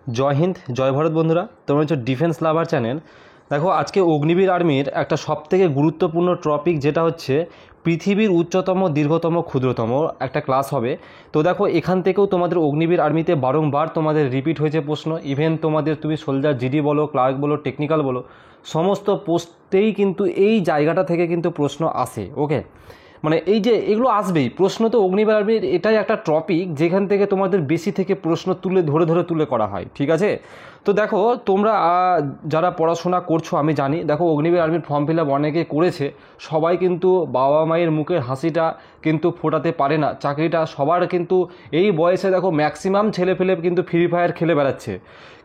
जय हिंद जय भारत बंधुरा तुम्हारा हচ্ছে डिफेंस लाभार चैनल। देखो आज के अग्निवीर आर्मिर एक सबथेके गुरुत्वपूर्ण टपिक जेटा होच्छे पृथिवीर उच्चतम दीर्घतम क्षुद्रतम एक क्लास होबे। तो देखो एखान थेकेও তোমাদের অগ্নিবীর আর্মিতে বারংবার তোমাদের রিপিট হয়েছে প্রশ্ন। ইভেন তোমাদের তুমি সোলজার জিডি বলো, ক্লার্ক বলো, টেকনিক্যাল বলো, সমস্ত পোস্টেই কিন্তু এই জায়গাটা থেকে কিন্তু প্রশ্ন আসে। ওকে, মানে এই যে এগুলো আসবেই প্রশ্ন। তো অগ্নিবীর আর্মির এটাই একটা টপিক যেখান থেকে তোমাদের বেশি থেকে প্রশ্ন ধরে করা হয়, ঠিক আছে। তো দেখো তোমরা যারা পড়াশোনা করছো আমি জানি, দেখো অগ্নিবীর আর্মির ফর্ম ফিল আপ অনেকে করেছে, সবাই কিন্তু বাবা মায়ের মুখের হাসিটা কিন্তু ফোটাতে পারে না। চাকরিটা সবার কিন্তু এই বয়সে দেখো ম্যাক্সিমাম ছেলেপেলে কিন্তু ফ্রি ফায়ার খেলে বেড়াচ্ছে।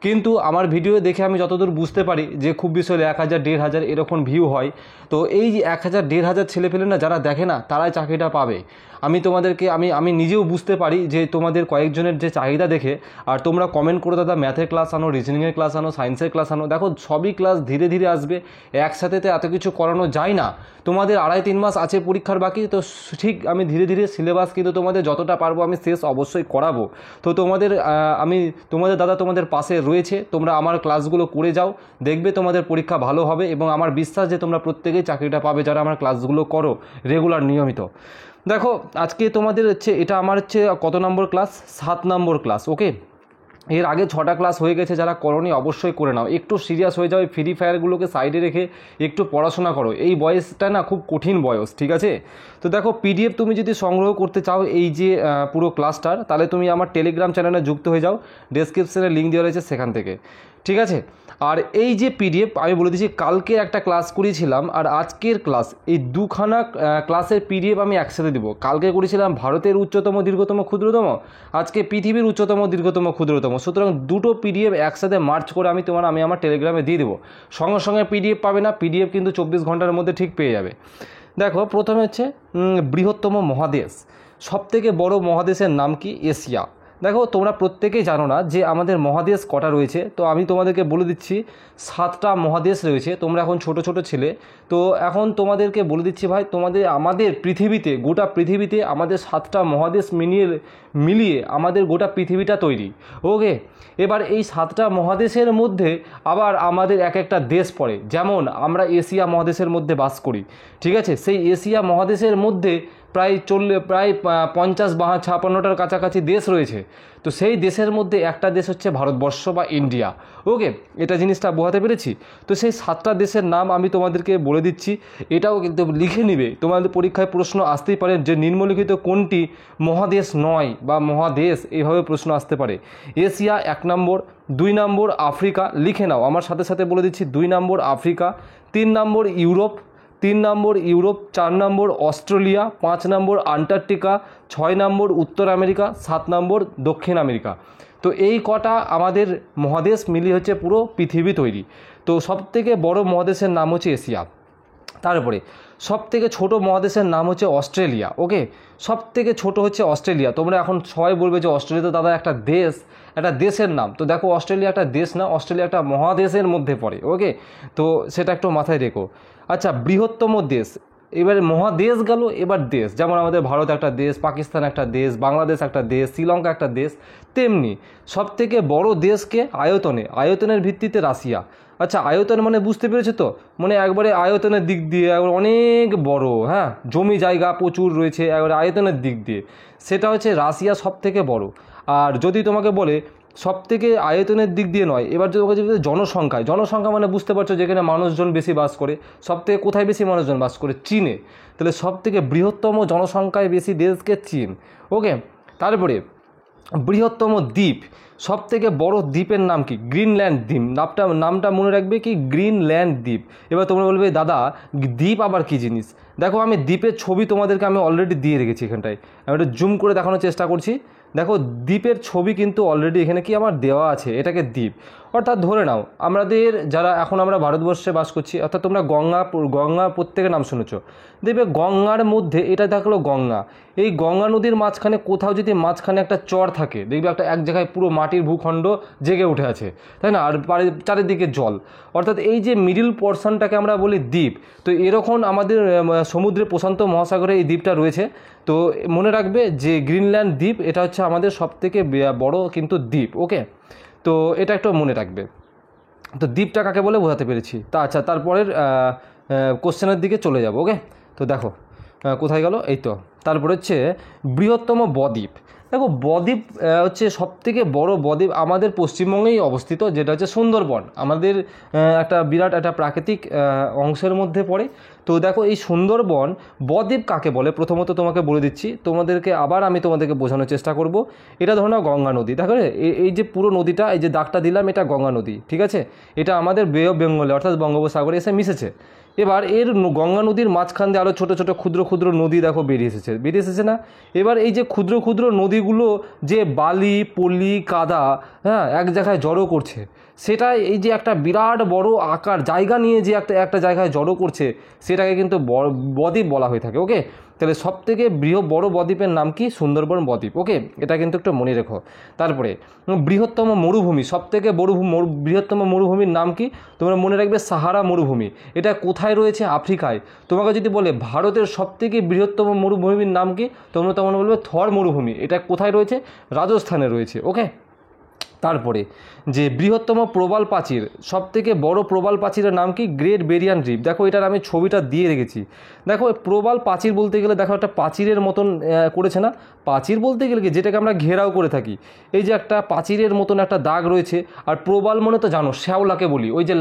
কিন্তু আমার ভিডিও দেখে আমি যতদূর বুঝতে পারি যে খুব বেশি হলে 1000 1500 এরকম ভিউ হয়। তো এই যে 1000 1500 ছেলেপেলে না যারা দেখে না তারাই চাকরিটা পাবে। আমি তোমাদেরকে আমি নিজেও বুঝতে পারি যে তোমাদের কয়েকজনের যে চাহিদা দেখে। আর তোমরা কমেন্ট করো দাদা ম্যাথের ক্লাস আনো, রিজনিংয়ের ক্লাস আনো, সায়েন্সের ক্লাস আনো। দেখো সবই ক্লাস ধীরে ধীরে আসবে, একসাথে তো এত কিছু করানো যায় না। তোমাদের 2.5-3 মাস আছে পরীক্ষার বাকি, তো ঠিক আমি ধীরে ধীরে সিলেবাস কিন্তু তোমাদের যতটা পারবো আমি শেষ অবশ্যই করাবো। তো তোমাদের দাদা তোমাদের পাশে রয়েছে, তোমরা আমার ক্লাসগুলো করে যাও, দেখবে তোমাদের পরীক্ষা ভালো হবে এবং আমার বিশ্বাস যে তোমরা প্রত্যেকেই চাকরিটা পাবে যারা আমার ক্লাসগুলো করো রেগুলার নিয়মিত। দেখো আজকে তোমাদের এটা আমার কত নম্বর ক্লাস? 7 নম্বর ক্লাস। ওকে, এর আগে 6টা ক্লাস হয়ে গেছে, যারা করোনি অবশ্যই করে নাও। একটু সিরিয়াস হয়ে যাও, ফ্রি ফায়ারগুলোকে সাইডে রেখে একটু পড়াশোনা করো। এই বয়সটা না খুব কঠিন বয়স, ঠিক আছে। তো দেখো পিডিএফ তুমি যদি সংগ্রহ করতে চাও এই যে পুরো ক্লাসটার, তাহলে তুমি আমার টেলিগ্রাম চ্যানেলে যুক্ত হয়ে যাও, ডেসক্রিপশনে লিঙ্ক দেওয়া রয়েছে সেখান থেকে, ঠিক আছে। আর এই যে পিডিএফ আমি বলে দিচ্ছি, কালকে একটা ক্লাস করেছিলাম আর আজকের ক্লাস, এই দুখানা ক্লাসের পিডিএফ আমি একসাথে দেবো। কালকে করেছিলাম ভারতের উচ্চতম দীর্ঘতম ক্ষুদ্রতম, আজকে পৃথিবীর উচ্চতম দীর্ঘতম ক্ষুদ্রতম। সুতরাং দুটো পিডিএফ একসাথে মার্চ করে আমি আমার টেলিগ্রামে দিয়ে দেবো। সঙ্গে সঙ্গে পিডিএফ পাবে না, পিডিএফ কিন্তু 24 ঘন্টার মধ্যে ঠিক পেয়ে যাবে। দেখো প্রথমে বৃহত্তম মহাদেশ, সবথেকে বড় মহাদেশের নাম কি? এশিয়া। দেখো তোমরা প্রত্যেকেই জানো না যে আমাদের মহাদেশ কটা রয়েছে, তো আমি তোমাদেরকে বলে দিচ্ছি 7টা মহাদেশ রয়েছে। তোমরা এখন ছোট ছোট ছেলে, তো এখন তোমাদেরকে বলে দিচ্ছি ভাই, আমাদের পৃথিবীতে, গোটা পৃথিবীতে আমাদের 7টা মহাদেশ মিলিয়ে আমাদের গোটা পৃথিবীটা তৈরি। ওকে, এবার এই 7টা মহাদেশের মধ্যে আবার আমাদের এক একটা দেশ পড়ে। যেমন আমরা এশিয়া মহাদেশের মধ্যে বাস করি, ঠিক আছে। সেই এশিয়া মহাদেশের মধ্যে প্রায় 50-56টার কাছাকাছি দেশ রয়েছে। তো সেই দেশের মধ্যে একটা দেশ হচ্ছে ভারতবর্ষ বা ইন্ডিয়া। ওকে, এটা জিনিসটা বোঝাতে পেরেছি। তো সেই 7টা দেশের নাম আমি তোমাদেরকে বলে দিচ্ছি, এটাও কিন্তু লিখে নিবে। তোমাদের পরীক্ষায় প্রশ্ন আসতেই পারে যে নিম্নলিখিত কোনটি মহাদেশ নয় বা মহাদেশ, এইভাবে প্রশ্ন আসতে পারে। এশিয়া 1 নম্বর, 2 নম্বর আফ্রিকা, লিখে নাও আমার সাথে সাথে বলে দিচ্ছি। 2 নম্বর আফ্রিকা, 3 নম্বর ইউরোপ, 4 নম্বর অস্ট্রেলিয়া, 5 নম্বর আন্টার্কটিকা, 6 নম্বর উত্তর আমেরিকা, 7 নম্বর দক্ষিণ আমেরিকা। তো এই কটা আমাদের মহাদেশ মিলিয়ে হচ্ছে পুরো পৃথিবী তৈরি। তো সবথেকে বড় মহাদেশের নাম হচ্ছে এশিয়া। তারপরে সবথেকে ছোট মহাদেশের নাম হচ্ছে অস্ট্রেলিয়া। ওকে, সবথেকে ছোট হচ্ছে অস্ট্রেলিয়া। তোমরা এখন সবাই বলবে যে অস্ট্রেলিয়া তো দাদা একটা দেশের নাম। তো দেখো অস্ট্রেলিয়া একটা দেশ না, অস্ট্রেলিয়া একটা মহাদেশের মধ্যে পড়ে। ওকে, তো সেটা একটু মাথায় রেখো। আচ্ছা, বৃহত্তম দেশ, এবারে মহাদেশ গেল, এবার দেশ। যেমন আমাদের ভারত একটা দেশ, পাকিস্তান একটা দেশ, বাংলাদেশ একটা দেশ, শ্রীলঙ্কা একটা দেশ, তেমনি সবথেকে বড় দেশকে আয়তনের ভিত্তিতে রাশিয়া। আচ্ছা, আয়তন মানে বুঝতে পেরেছো তো, মানে একবারে আয়তনের দিক দিয়ে একবার অনেক বড়, হ্যাঁ, জমি জায়গা প্রচুর রয়েছে, একবারে আয়তনের দিক দিয়ে সেটা হচ্ছে রাশিয়া সবথেকে বড়। আর যদি তোমাকে বলে সবথেকে আয়তনের দিক দিয়ে নয়, এবার যদি জনসংখ্যা মানে বুঝতে পারছো যেখানে মানুষজন বেশি বাস করে, সবথেকে কোথায় বেশি মানুষজন বাস করে? চীনে। তাহলে সবথেকে বৃহত্তম জনসংখ্যায় বেশি দেশকে চীন। ওকে, তারপরে বৃহত্তম দ্বীপ, সবথেকে বড় দ্বীপের নাম কি? গ্রিনল্যান্ড দ্বীপ। নামটা মনে রাখবে কি? গ্রিনল্যান্ড দ্বীপ। এবার তোমরা বলবে দাদা দ্বীপ আবার কি জিনিস? দেখো আমি দ্বীপের ছবি তোমাদেরকে আমি অলরেডি দিয়ে রেখেছি এখানটায়, আমি একটু জুম করে দেখানোর চেষ্টা করছি। দেখো দ্বীপের ছবি কিন্তু অলরেডি এখানে কি আমার দেওয়া আছে, এটাকে দ্বীপ। অর্থাৎ ধরে নাও আমাদের যারা এখন আমরা ভারতবর্ষে বাস করছি, অর্থাৎ তোমরা গঙ্গা প্রত্যেকের নাম শুনেছো, দেখবে গঙ্গার মধ্যে এটা থাকলো গঙ্গা। এই গঙ্গা নদীর মাঝখানে কোথাও যদি মাঝখানে একটা চর থাকে, দেখবে এক জায়গায় পুরো মাটির ভূখণ্ড জেগে উঠে আছে, তাই না, আর চারিদিকে জল, অর্থাৎ এই যে মিডিল পোর্শনটাকে আমরা বলি দ্বীপ। তো এরকম আমাদের সমুদ্রের প্রশান্ত মহাসাগরে এই দ্বীপটা রয়েছে। তো মনে রাখবে যে গ্রিনল্যান্ড দ্বীপ এটা হচ্ছে আমাদের সবথেকে বড় কিন্তু দ্বীপ। ওকে, তো এটা একটু মনে রাখবে। তো দ্বীপটা কাকে বলে বোঝাতে পেরেছি। তা আচ্ছা, তারপরের কোশ্চেনের দিকে চলে যাব। ওকে, তো দেখো কোথায় গেল, এই তো। তারপরে হচ্ছে বৃহত্তম বদ্বীপ। দেখো বদ্বীপ হচ্ছে সবথেকে বড় বদ্বীপ আমাদের পশ্চিমবঙ্গেই অবস্থিত, যেটা হচ্ছে সুন্দরবন। আমাদের একটা বিরাট একটা প্রাকৃতিক অংশের মধ্যে পড়ে। তো দেখো এই সুন্দরবন বদ্বীপ কাকে বলে প্রথমত তোমাকে বলে দিচ্ছি, তোমাদেরকে আবার আমি তোমাদেরকে বোঝানোর চেষ্টা করব। এটা ধরো না গঙ্গা নদী, দেখো এই যে পুরো নদীটা, এই যে দাগটা দিলাম, এটা গঙ্গা নদী, ঠিক আছে। এটা আমাদের বে অফ বেঙ্গলে অর্থাৎ বঙ্গোপসাগরে এসে মিশেছে। এবার এর গঙ্গা নদীর মাঝখান দিয়ে আরও ছোটো ছোটো ক্ষুদ্র ক্ষুদ্র নদী দেখো বেরিয়ে এসেছে না। এবার এই যে ক্ষুদ্র ক্ষুদ্র নদীগুলো যে বালি পলি কাদা, হ্যাঁ, এক জায়গায় জড়ো করছে, সেটা এই যে একটা বিরাট বড় আকার জায়গা নিয়ে যে একটা জায়গায় জড়ো করছে, সেটাকে কিন্তু বদ্বীপ বলা হয়ে থাকে। ওকে, তাহলে সবথেকে বড় বদ্বীপের নাম কি? সুন্দরবন বদ্বীপ। ওকে, এটা কিন্তু একটু মনে রেখো। তারপরে বৃহত্তম মরুভূমি, সবথেকে বৃহত্তম মরুভূমির নাম কি? তোমরা মনে রাখবে সাহারা মরুভূমি। এটা কোথায় রয়েছে? আফ্রিকায়। তোমাকে যদি বলে ভারতের সবথেকে বৃহত্তম মরুভূমির নাম কি, তোমরা তখন বলবে থর মরুভূমি। এটা কোথায় রয়েছে? রাজস্থানে রয়েছে। ওকে, তারপরে যে বৃহত্তম প্রবাল প্রাচীর, সবথেকে বড় প্রবাল প্রাচীরের নাম কি? Great barrier reef. দেখো এটার আমি ছবিটা দিয়ে রেখেছি। দেখো প্রবাল প্রাচীর বলতে গেলে দেখো একটা প্রাচীরের মতন করেছে না। প্রাচীর বলতে গেলে কি, যেটাকে আমরা ঘেরাও করে থাকি, এই যে একটা প্রাচীরের মতন একটা দাগ রয়েছে। আর প্রবাল মানে তো জানো শ্যাওলাকে বলি, ওই যে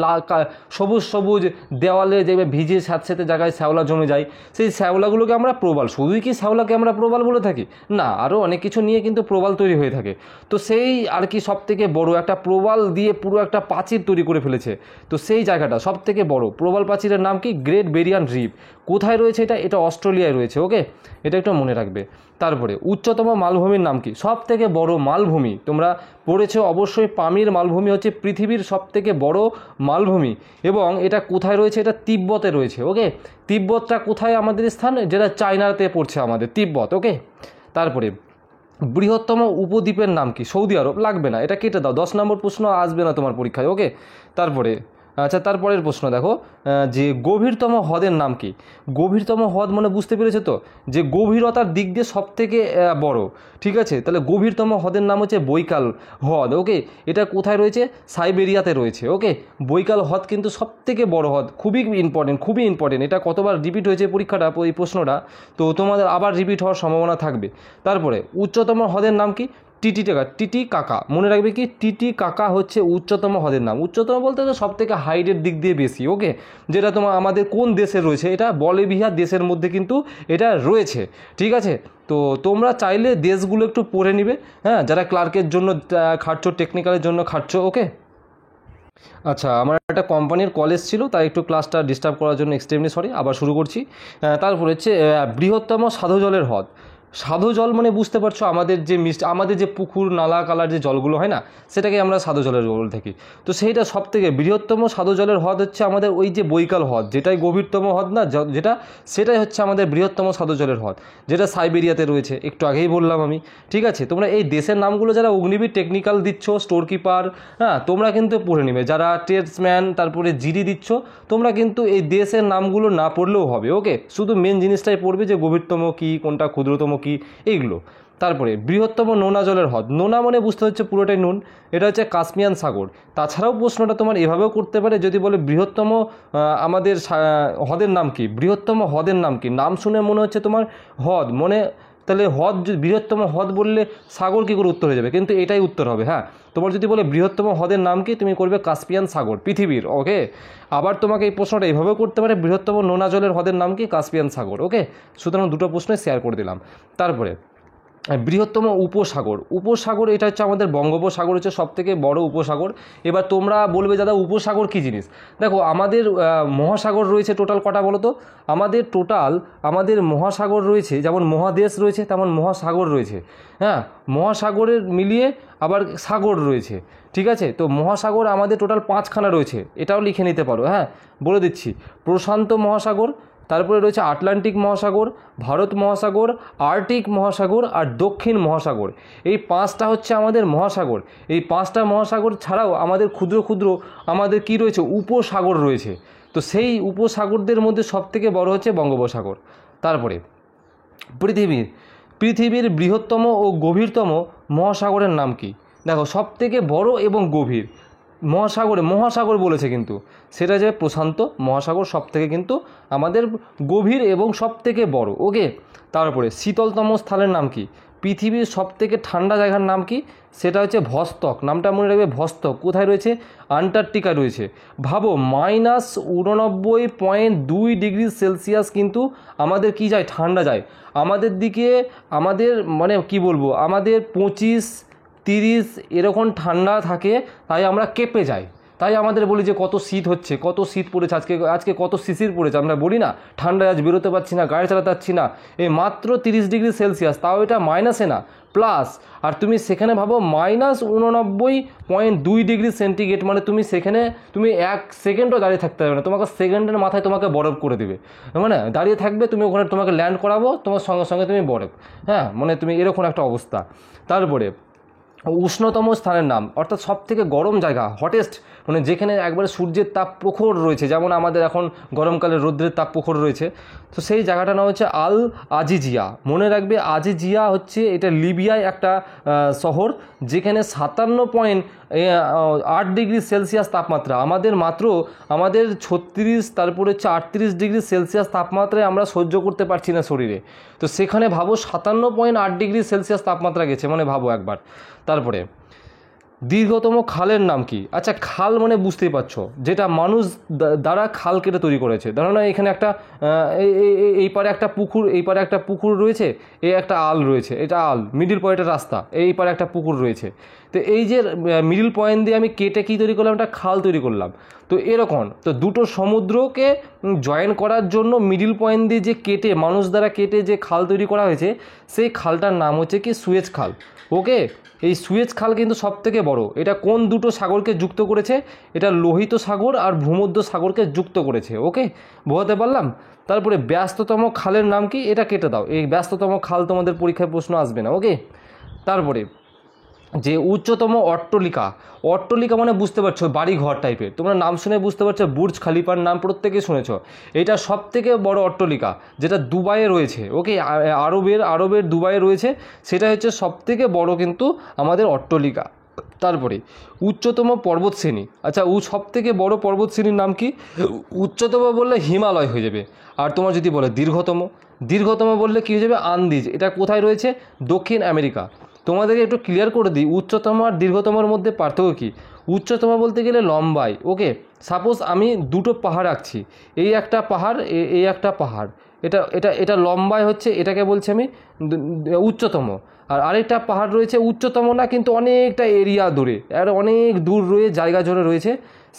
সবুজ সবুজ দেওয়ালে যে ভিজে স্যাঁতস্যাঁতে জায়গায় শ্যাওলা জমে যায়, সেই শ্যাওলাগুলোকে আমরা প্রবাল। শুধুই কি শ্যাওলাকে আমরা প্রবাল বলে থাকি? না, আরও অনেক কিছু নিয়ে কিন্তু প্রবাল তৈরি হয়ে থাকে। তো সেই আর কি সবথেকে বড় একটা প্রবাল দিয়ে পুরো একটা প্রাচীর তৈরি করে ফেলেছে। তো সেই জায়গাটা সবথেকে বড় প্রবাল প্রাচীরের নাম কি? Great barrier reef. কোথায় রয়েছে এটা? এটা অস্ট্রেলিয়ায় রয়েছে। ওকে, এটা একটু মনে রাখবে। তারপরে উচ্চতম মালভূমির নাম কি? সবথেকে বড় মালভূমি তোমরা পড়েছো অবশ্যই, পামির মালভূমি হচ্ছে পৃথিবীর সবথেকে বড় মালভূমি, এবং এটা কোথায় রয়েছে? এটা তিব্বতে রয়েছে। ওকে, তিব্বতটা কোথায় আমাদের স্থান? যেটা চায়নাতে পড়ছে আমাদের তিব্বত। ওকে, তারপরে বৃহত্তম উপদ্বীপের নাম কি? সৌদি আরব। লাগবে না, এটা কেটে দাও, 10 নম্বর প্রশ্ন আসবে না তোমার পরীক্ষায়। ওকে, তারপরে আচ্ছা, তারপরের প্রশ্ন দেখো, যে গভীরতম হ্রদের নাম কি? গভীরতম হ্রদ মানে বুঝতে পেরেছো তো, যে গভীরতার দিক দিয়ে সবথেকে বড়, ঠিক আছে। তাহলে গভীরতম হ্রদের নাম হচ্ছে বৈকাল হ্রদ। ওকে, এটা কোথায় রয়েছে? সাইবেরিয়াতে রয়েছে। ওকে, বৈকাল হ্রদ কিন্তু সবথেকে বড় হ্রদ, খুবই ইম্পর্টেন্ট। এটা কতবার রিপিট হয়েছে পরীক্ষাটা, এই প্রশ্নটা, তো তোমাদের আবার রিপিট হওয়ার সম্ভাবনা থাকবে। তারপরে উচ্চতম হ্রদের নাম কি? টিটিকাকা। মনে রাখবে কি, টিটিকাকা হচ্ছে উচ্চতম হ্রদের নাম। উচ্চতম বলতে তো সব থেকে হাইটের দিক দিয়ে বেশি। ওকে, যেটা তোমার আমাদের কোন দেশে রয়েছে? এটা বলিভিয়া দেশের মধ্যে কিন্তু এটা রয়েছে, ঠিক আছে। তো তোমরা চাইলে দেশগুলো একটু পড়ে নিবে, হ্যাঁ, যারা ক্লার্কের জন্য খাটছো, টেকনিক্যালের জন্য খাটছো। ওকে, আচ্ছা, আমার একটা কোম্পানির কলেজ ছিল, তাই একটু ক্লাসটা ডিস্টার্ব করার জন্য এক্সট্রিমলি সরি। আবার শুরু করছি। তারপরে হচ্ছে বৃহত্তম সাধু জলের হ্রদ। সাধু জল মানে বুঝতে পারছো, আমাদের যে পুকুর নালা কালার যে জলগুলো হয় না, সেটাকে আমরা সাধু জলের বলে থাকি। তো সেইটা সবথেকে বৃহত্তম সাধু জলের হ্রদ হচ্ছে আমাদের ওই যে বৈকাল হ্রদ, যেটাই গভীরতম হ্রদ না, সেটাই হচ্ছে আমাদের বৃহত্তম সাধু জলের হ্রদ, যেটা সাইবেরিয়াতে রয়েছে, একটু আগেই বললাম আমি, ঠিক আছে। তোমরা এই দেশের নামগুলো যারা অগ্নিবীর টেকনিক্যাল দিচ্ছ, স্টোর কিপার, হ্যাঁ, তোমরা কিন্তু পড়ে নিবে। যারা ট্রেডসম্যান, তারপরে জিডি দিচ্ছ, তোমরা কিন্তু এই দেশের নামগুলো না পড়লেও হবে। ওকে, শুধু মেন জিনিসটাই পড়বে, যে গভীরতম কী, কোনটা ক্ষুদ্রতম কী, এইগুলো। তারপরে বৃহত্তম নোনা জলের হ্রদ। নোনা মানে বুঝতে হচ্ছে পুরোটাই নুন, এটা হচ্ছে কাস্পিয়ান সাগর। তাছাড়াও প্রশ্নটা তোমার এভাবেও করতে পারে, যদি বলে বৃহত্তম আমাদের হ্রদের নাম কি? বৃহত্তম হ্রদের নাম কি? নাম শুনে মনে হচ্ছে তোমার হ্রদ, তাহলে হ্রদ, বৃহত্তম হ্রদ বললে সাগর কী করে উত্তর হয়ে যাবে? কিন্তু এটাই উত্তর হবে। হ্যাঁ, তোমার যদি বলে বৃহত্তম হ্রদের নাম কি, তুমি করবে কাস্পিয়ান সাগর, পৃথিবীর। ওকে, আবার তোমাকে এই প্রশ্নটা এইভাবেও করতে পারে, বৃহত্তম নোনা জলের হ্রদের নাম কি? কাস্পিয়ান সাগর। ওকে, সুতরাং দুটো প্রশ্নই শেয়ার করে দিলাম। তারপরে বৃহত্তম উপসাগর, এটা হচ্ছে আমাদের বঙ্গোপসাগর, হচ্ছে সবথেকে বড় উপসাগর। এবার তোমরা বলবে দাদা উপসাগর কী জিনিস? দেখো আমাদের মহাসাগর রয়েছে টোটাল কটা বলো তো? আমাদের মহাসাগর রয়েছে, যেমন মহাদেশ রয়েছে তেমন মহাসাগর রয়েছে। হ্যাঁ, মহাসাগরের মিলিয়ে আবার সাগর রয়েছে, ঠিক আছে। তো মহাসাগর আমাদের টোটাল 5খানা রয়েছে, এটাও লিখে নিতে পারো। হ্যাঁ, বলে দিচ্ছি, প্রশান্ত মহাসাগর, তারপরে রয়েছে আটলান্টিক মহাসাগর, ভারত মহাসাগর, আর্কটিক মহাসাগর আর দক্ষিণ মহাসাগর। এই 5টা হচ্ছে আমাদের মহাসাগর। এই 5টা মহাসাগর ছাড়াও আমাদের ক্ষুদ্র ক্ষুদ্র আমাদের কি রয়েছে? উপসাগর রয়েছে। তো সেই উপসাগরদের মধ্যে সবথেকে বড় হচ্ছে বঙ্গোপসাগর। তারপরে পৃথিবীর বৃহত্তম ও গভীরতম মহাসাগরের নাম কি? দেখো সব থেকে বড় এবং গভীর মহাসাগর বলেছে, কিন্তু সেটা যে প্রশান্ত মহাসাগর সব থেকে কিন্তু আমাদের গভীর এবং সব থেকে বড়। ওকে, তারপরে শীতলতম স্থানের নাম কি? পৃথিবীর সব থেকে ঠান্ডা জায়গার নাম কি? সেটা হচ্ছে ভস্তক। নামটা মনে রাখবে, ভস্তক। কোথায় রয়েছে? আন্টার্কটিকা রয়েছে। ভাবো -89.2 ডিগ্রি সেলসিয়াস কিন্তু আমাদের কি যায়, ঠান্ডা যায়। আমাদের দিকে আমাদের মানে কি বলবো, আমাদের 25-30 এরকম ঠান্ডা থাকে, তাই আমরা কেঁপে যাই। তাই আমাদের বলি যে কত শীত হচ্ছে, কত শীত পড়েছে আজকে কত শিশির পড়েছে। আমরা বলি না ঠান্ডায় আজ বেরোতে পারছি না, গাড়ি চালাতে পারছি না। এই মাত্র 30 ডিগ্রি সেলসিয়াস, তাও এটা মাইনাসে না, প্লাস। আর তুমি সেখানে ভাবো -89.2 ডিগ্রি সেন্টিগ্রেড, মানে তুমি সেখানে তুমি 1 সেকেন্ডও দাঁড়িয়ে থাকতে পারবে না। তোমাকে সেকেন্ডের মাথায় তোমাকে বরফ করে দেবে, মানে দাঁড়িয়ে থাকবে তুমি ওখানে, তোমাকে ল্যান্ড করাবো, তোমার সঙ্গে সঙ্গে তুমি বরফ। হ্যাঁ, মানে তুমি এরকম একটা অবস্থা। তারপরে উষ্ণতম স্থানের নাম, অর্থাৎ সব থেকে গরম জায়গা, হটেস্ট, মানে যেখানে একবারে সূর্যের তাপ প্রখর রয়েছে, যেমন আমাদের এখন গরমকালে রৌদ্রের তাপ প্রখর রয়েছে। তো সেই জায়গাটার নাম হচ্ছে আল আজিজিয়া। মনে রাখবে, আজিজিয়া হচ্ছে এটা লিবিয়ায় একটা শহর, যেখানে 57.8 ডিগ্রি সেলসিয়াস তাপমাত্রা। আমাদের 36, তারপরে হচ্ছে 38 ডিগ্রি সেলসিয়াস তাপমাত্রায় আমরা সহ্য করতে পারছি না শরীরে। তো সেখানে ভাবো 57.8 ডিগ্রি সেলসিয়াস তাপমাত্রা গেছে, মানে ভাবো একবার। তারপরে দীর্ঘতম খালের নাম কি? আচ্ছা, খাল মানে বুঝতেই পারছো, যেটা মানুষ দ্বারা খাল কেটে তৈরি করেছে। ধরো না, এখানে একটা এই পারে একটা পুকুর, এই পারে একটা পুকুর রয়েছে, এই একটা আল রয়েছে, এটা আল, মিডিল পয়েন্টের রাস্তা, এই পারে একটা পুকুর রয়েছে। তো এই যে মিডিল পয়েন্ট দিয়ে আমি কেটে কী তৈরি করলাম, একটা খাল তৈরি করলাম। তো এরকম তো দুটো সমুদ্রকে জয়েন করার জন্য মিডিল পয়েন্ট দিয়ে যে কেটে, মানুষ দ্বারা কেটে যে খাল তৈরি করা হয়েছে, সেই খালটার নাম হচ্ছে কি? সুয়েজ খাল। ওকে, এই সুয়েজ খাল কিন্তু সব থেকে বড়। এটা কোন দুটো সাগরকে যুক্ত করেছে? এটা লোহিত সাগর আর ভূমধ্য সাগরকে যুক্ত করেছে। ওকে, বোঝাতে পারলাম? তারপরে ব্যস্ততম খালের নাম কি? এটা কেটে দাও, এই ব্যস্ততম খাল তোমাদের পরীক্ষায় প্রশ্ন আসবে না। ওকে, তারপরে যে উচ্চতম অট্টালিকা মানে বুঝতে পারছো, বাড়ি ঘর টাইপের। তোমরা নাম শুনে বুঝতে পারছো, বুর্জ খালিফার নাম প্রত্যেকেই শুনেছ। এটা সব থেকে বড় অট্টালিকা, যেটা দুবাইয়ে রয়েছে। ওকে, আরবের দুবাইয়ে রয়েছে, সেটা হচ্ছে সব থেকে বড় কিন্তু আমাদের অট্টালিকা। তারপরে উচ্চতম পর্বতশ্রেণী। আচ্ছা, সব থেকে বড় পর্বতশ্রেণীর নাম কি? উচ্চতম বললে হিমালয় হয়ে যাবে। আর তোমার যদি বলে দীর্ঘতম বললে কী হয়ে যাবে? আন্দিজ। এটা কোথায় রয়েছে? দক্ষিণ আমেরিকা। তোমাদেরকে একটু ক্লিয়ার করে দিই, উচ্চতম আর দীর্ঘতমের মধ্যে পার্থক্য কী। উচ্চতম বলতে গেলে লম্বাই। ওকে, সাপোজ আমি দুটো পাহাড় আঁকছি, এই একটা পাহাড়, এই একটা পাহাড়, এটা এটা এটা লম্বায় হচ্ছে, এটাকে বলছি আমি উচ্চতম। আর আরেকটা পাহাড় রয়েছে, উচ্চতম না কিন্তু অনেকটা এরিয়া দূরে, আর অনেক দূর জায়গা জুড়ে রয়েছে,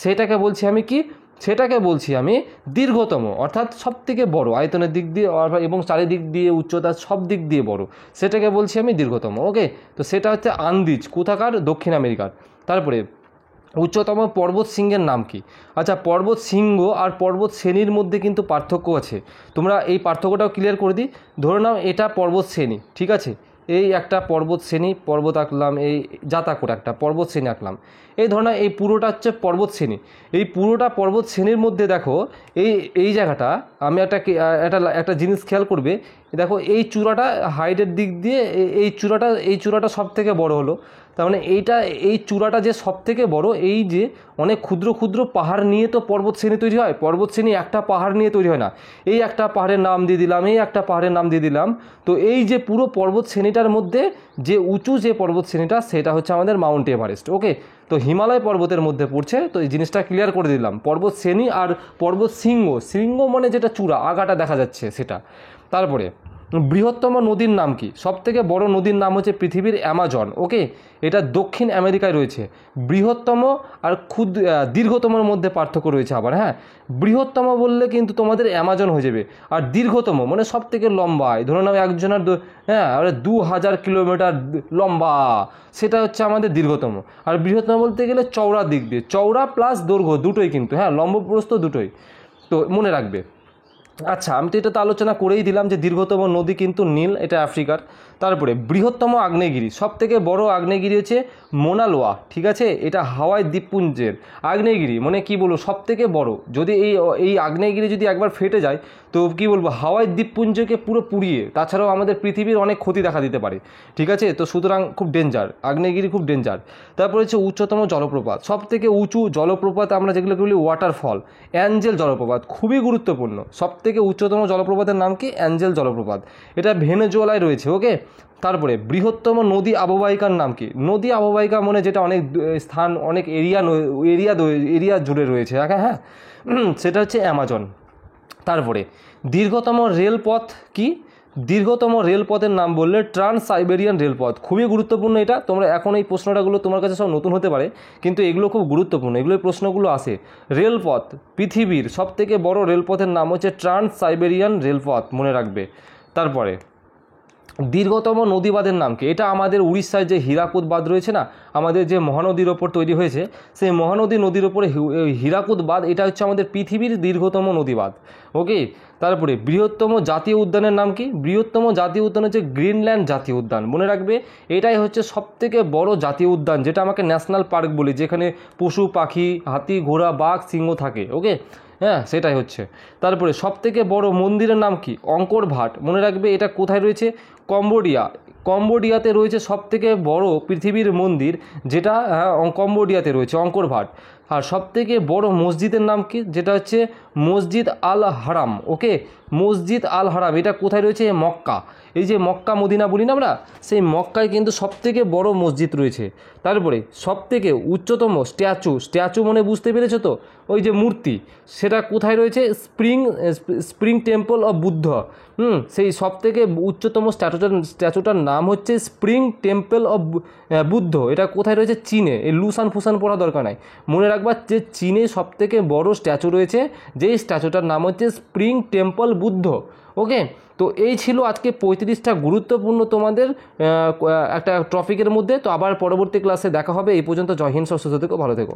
সেটাকে বলছি আমি কি? সেটাকে বলছি আমি দীর্ঘতম, অর্থাৎ সব থেকে বড় আয়তনের দিক দিয়ে এবং চারিদিক দিয়ে উচ্চতা সব দিক দিয়ে বড়, সেটাকে বলছি আমি দীর্ঘতম। ওকে, তো সেটা হচ্ছে আন্দিজ, কোথাকার? দক্ষিণ আমেরিকার। তারপরে উচ্চতম পর্বত শৃঙ্গের নাম কি? আচ্ছা, পর্বত শৃঙ্গ আর পর্বত শ্রেণীর মধ্যে কিন্তু পার্থক্য আছে, তোমরা এই পার্থক্যটাও ক্লিয়ার করে দিই। ধরে নাও এটা পর্বত শ্রেণী, ঠিক আছে, এই একটা পর্বত শ্রেণী, পর্বত আঁকলাম, এই যাতা করে একটা পর্বত শ্রেণী আঁকলাম। এই ধরো না, এই পুরোটা হচ্ছে পর্বত শ্রেণী। এই পুরোটা পর্বত শ্রেণীর মধ্যে দেখো, এই জায়গাটা আমি একটা জিনিস খেয়াল করবে। দেখো, এই চূড়াটা হাইটের দিক দিয়ে এই চূড়াটা সব থেকে বড় হলো। তার মানে এই চূড়াটা যে সব থেকে বড়, এই যে অনেক ক্ষুদ্র ক্ষুদ্র পাহাড় নিয়ে তো পর্বত শ্রেণী তৈরি হয়। পর্বত শ্রেণী একটা পাহাড় নিয়ে তৈরি হয় না। এই একটা পাহাড়ের নাম দিয়ে দিলাম, এই একটা পাহাড়ের নাম দিয়ে দিলাম। তো এই যে পুরো পর্বত শ্রেণীটার মধ্যে যে উঁচু যে পর্বত শ্রেণীটা, সেটা হচ্ছে আমাদের মাউন্ট এভারেস্ট। ওকে, তো হিমালয় পর্বতের মধ্যে পড়ছে। তো এই জিনিসটা ক্লিয়ার করে দিলাম, পর্বত শ্রেণী আর পর্বত শৃঙ্গ মানে যেটা চূড়া, আগাটা দেখা যাচ্ছে সেটা। তারপরে বৃহত্তম নদীর নাম কি? সব থেকে বড় নদীর নাম হচ্ছে পৃথিবীর অ্যামাজন। ওকে, এটা দক্ষিণ আমেরিকায় রয়েছে। বৃহত্তম আর দীর্ঘতমের মধ্যে পার্থক্য রয়েছে আবার। হ্যাঁ, বৃহত্তম বললে কিন্তু তোমাদের অ্যামাজন হয়ে যাবে, আর দীর্ঘতম মানে সব থেকে লম্বায়, ধরুন আমি একজনের 2000 কিলোমিটার লম্বা, সেটা হচ্ছে আমাদের দীর্ঘতম। আর বৃহত্তম বলতে গেলে চওড়া দিক দিয়ে, চওড়া প্লাস দৈর্ঘ্য দুটোই কিন্তু, হ্যাঁ, লম্ব প্রস্থ দুটোই। তো মনে রাখবে। আচ্ছা, আমি তো এটা তো আলোচনা করেই দিলাম যে দীর্ঘতম নদী কিন্তু নীল, এটা আফ্রিকার। তারপরে বৃহত্তম আগ্নেয়গিরি, সব থেকে বড় আগ্নেয়গিরি হচ্ছে মোনালোয়া, ঠিক আছে, এটা হাওয়াই দ্বীপপুঞ্জের আগ্নেয়গিরি, মানে কি বলবো সব থেকে বড়। যদি এই আগ্নেয়গিরি যদি একবার ফেটে যায় তো কি বলবো হাওয়াই দ্বীপপুঞ্জকে পুরো পুড়িয়ে, তাছাড়াও আমাদের পৃথিবীর অনেক ক্ষতি দেখা দিতে পারে, ঠিক আছে। তো সুতরাং খুব ডেঞ্জার, আগ্নেয়গিরি খুব ডেঞ্জার। তারপরে হচ্ছে উচ্চতম জলপ্রপাত, সব থেকে উঁচু জলপ্রপাত আমরা যেগুলোকে বলি ওয়াটারফল, অ্যাঞ্জেল জলপ্রপাত, খুবই গুরুত্বপূর্ণ। সব থেকে উচ্চতম জলপ্রপাতের নাম কি? অ্যাঞ্জেল জলপ্রপাত, এটা ভেনেজুয়েলায় রয়েছে, ওকে। তারপরে বৃহত্তম নদী আববাহিকার নাম কি? নদী আববাহিকা মানে যেটা অনেক স্থান, অনেক এরিয়া জুড়ে রয়েছে, হ্যাঁ, সেটা হচ্ছে অ্যামাজন। তারপরে দীর্ঘতম রেলপথ কি? দীর্ঘতম রেলপথের নাম বললে ট্রান্স সাইবেরিয়ান রেলপথ, খুবই গুরুত্বপূর্ণ এটা। তোমরা এখন এই প্রশ্নটাগুলো তোমার কাছে সব নতুন হতে পারে, কিন্তু এগুলো খুব গুরুত্বপূর্ণ, এগুলোর প্রশ্নগুলো আসে। রেলপথ, পৃথিবীর সবথেকে বড় রেলপথের নাম হচ্ছে ট্রান্স সাইবেরিয়ান রেলপথ, মনে রাখবে। তারপরে দীর্ঘতম নদীবাঁধের নাম কি? এটা আমাদের উড়িষ্যায় যে হীরাকুদ বাঁধ রয়েছে না, আমাদের যে মহানদীর ওপর তৈরি হয়েছে, সেই নদীর ওপরে হীরাকুদ বাঁধ, এটা হচ্ছে আমাদের পৃথিবীর দীর্ঘতম নদীবাঁধ, ওকে। তারপরে বৃহত্তম জাতীয় উদ্যানের নাম কি? বৃহত্তম জাতীয় উদ্যান হচ্ছে গ্রিনল্যান্ড জাতীয় উদ্যান, মনে রাখবে। এটাই হচ্ছে সবথেকে বড় জাতীয় উদ্যান, যেটা আমাকে ন্যাশনাল পার্ক বলি, যেখানে পশু পাখি, হাতি, ঘোড়া, বাঘ, সিংহ থাকে, ওকে। হ্যাঁ, সেটাই হচ্ছে। তারপরে সবথেকে বড় মন্দিরের নাম কি? অঙ্কর ভাট, মনে রাখবে। এটা কোথায় রয়েছে? কম্বোডিয়াতে রয়েছে সবথেকে বড় পৃথিবীর মন্দির, যেটা কম্বোডিয়াতে রয়েছে, অঙ্কর ভাট। আর সবথেকে বড় মসজিদের নাম কি? যেটা হচ্ছে মসজিদ আল হারাম, ওকে। মসজিদ আল হারাম, এটা কোথায় রয়েছে? মক্কা। এই যে মক্কা মদিনা বলি না আমরা, সেই মক্কায় কিন্তু সবথেকে বড় মসজিদ রয়েছে। তারপরে সবথেকে উচ্চতম স্ট্যাচু মানে বুঝতে পেরেছো তো, ওই যে মূর্তি, সেটা কোথায় রয়েছে? Spring temple of Buddha. সেই সবথেকে উচ্চতম স্ট্যাচুটার নাম হচ্ছে স্প্রিং টেম্পল অফ বুদ্ধ। এটা কোথায় রয়েছে? চীনে। এই লুসান ফুসান পড়া দরকার নাই, মনে রাখবা যে চীনে সবথেকে বড় স্ট্যাচু রয়েছে, যেই স্ট্যাচুটার নাম হচ্ছে স্প্রিং টেম্পল বুদ্ধ, ওকে। তো এই ছিল আজকে 35টা গুরুত্বপূর্ণ তোমাদের একটা টপিকের মধ্যে। তো আবার পরবর্তী ক্লাসে দেখা হবে। এই পর্যন্ত জয় হিন্দ, সুস্থ থেকো, ভালো থেকো।